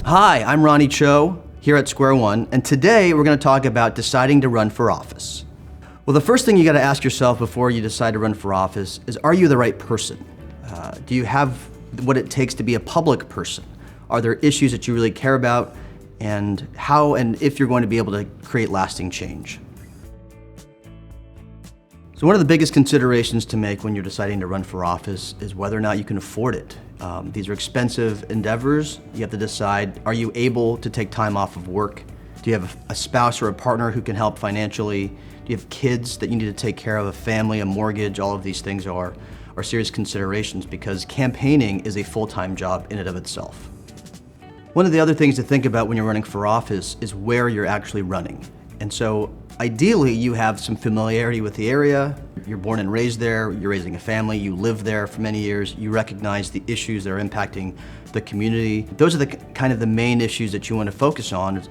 Hi, I'm Ronnie Cho here at Square One, and today we're going to talk about deciding to run for office. Well, the first thing you got to ask yourself before you decide to run for office is, are you the right person? Do you have what it takes to be a public person? Are there issues that you really care about, and how and if you're going to be able to create lasting change? So one of the biggest considerations to make when you're deciding to run for office is whether or not you can afford it. These are expensive endeavors. You have to decide, are you able to take time off of work? Do you have a spouse or a partner who can help financially? Do you have kids that you need to take care of, a family, a mortgage? All of these things are serious considerations because campaigning is a full-time job in and of itself. One of the other things to think about when you're running for office is where you're actually running. And so ideally you have some familiarity with the area, you're born and raised there, you're raising a family, you live there for many years, you recognize the issues that are impacting the community. Those are the kind of the main issues that you want to focus on.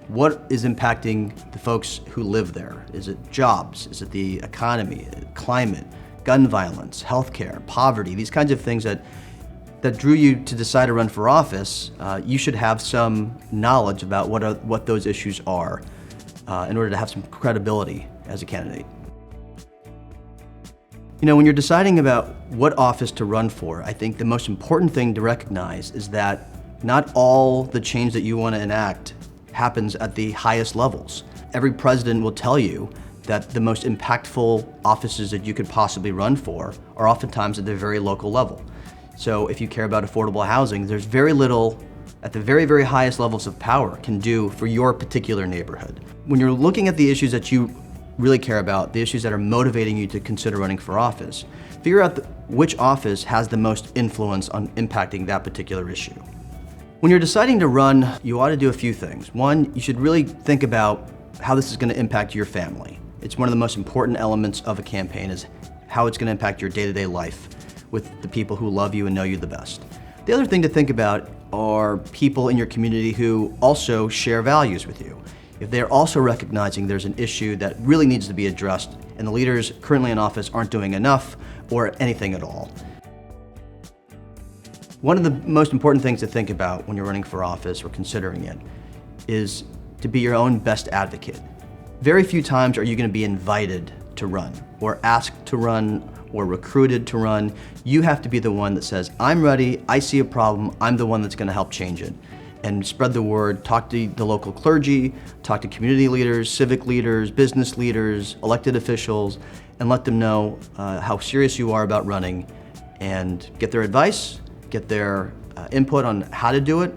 What is impacting the folks who live there? Is it jobs? Is it the economy, climate, gun violence, healthcare, poverty, these kinds of things that drew you to decide to run for office? You should have some knowledge about what those issues are in order to have some credibility as a candidate. You know, when you're deciding about what office to run for, I think the most important thing to recognize is that not all the change that you want to enact happens at the highest levels. Every president will tell you that the most impactful offices that you could possibly run for are oftentimes at the very local level. So if you care about affordable housing, there's very little at the very, very highest levels of power can do for your particular neighborhood. When you're looking at the issues that you really care about, the issues that are motivating you to consider running for office, figure out which office has the most influence on impacting that particular issue. When you're deciding to run, you ought to do a few things. One, you should really think about how this is going to impact your family. It's one of the most important elements of a campaign is how it's going to impact your day-to-day life with the people who love you and know you the best. The other thing to think about are people in your community who also share values with you. If they're also recognizing there's an issue that really needs to be addressed and the leaders currently in office aren't doing enough or anything at all. One of the most important things to think about when you're running for office or considering it is to be your own best advocate. Very few times are you going to be invited to run or asked to run or recruited to run. You have to be the one that says, I'm ready, I see a problem, I'm the one that's going to help change it. And spread the word, talk to the local clergy, talk to community leaders, civic leaders, business leaders, elected officials, and let them know how serious you are about running and get their advice, get their input on how to do it.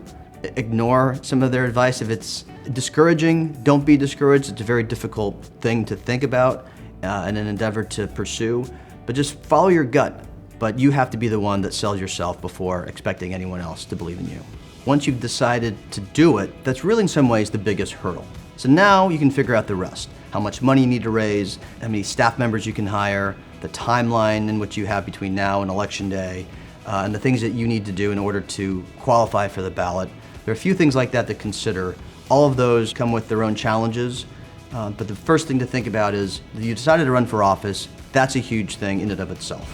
Ignore some of their advice. If it's discouraging, don't be discouraged. It's a very difficult thing to think about and an endeavor to pursue, but just follow your gut. But you have to be the one that sells yourself before expecting anyone else to believe in you. Once you've decided to do it, that's really in some ways the biggest hurdle. So now you can figure out the rest. How much money you need to raise, how many staff members you can hire, the timeline in which you have between now and election day, and the things that you need to do in order to qualify for the ballot. There are a few things like that to consider. All of those come with their own challenges, but the first thing to think about is that you decided to run for office. That's a huge thing in and of itself.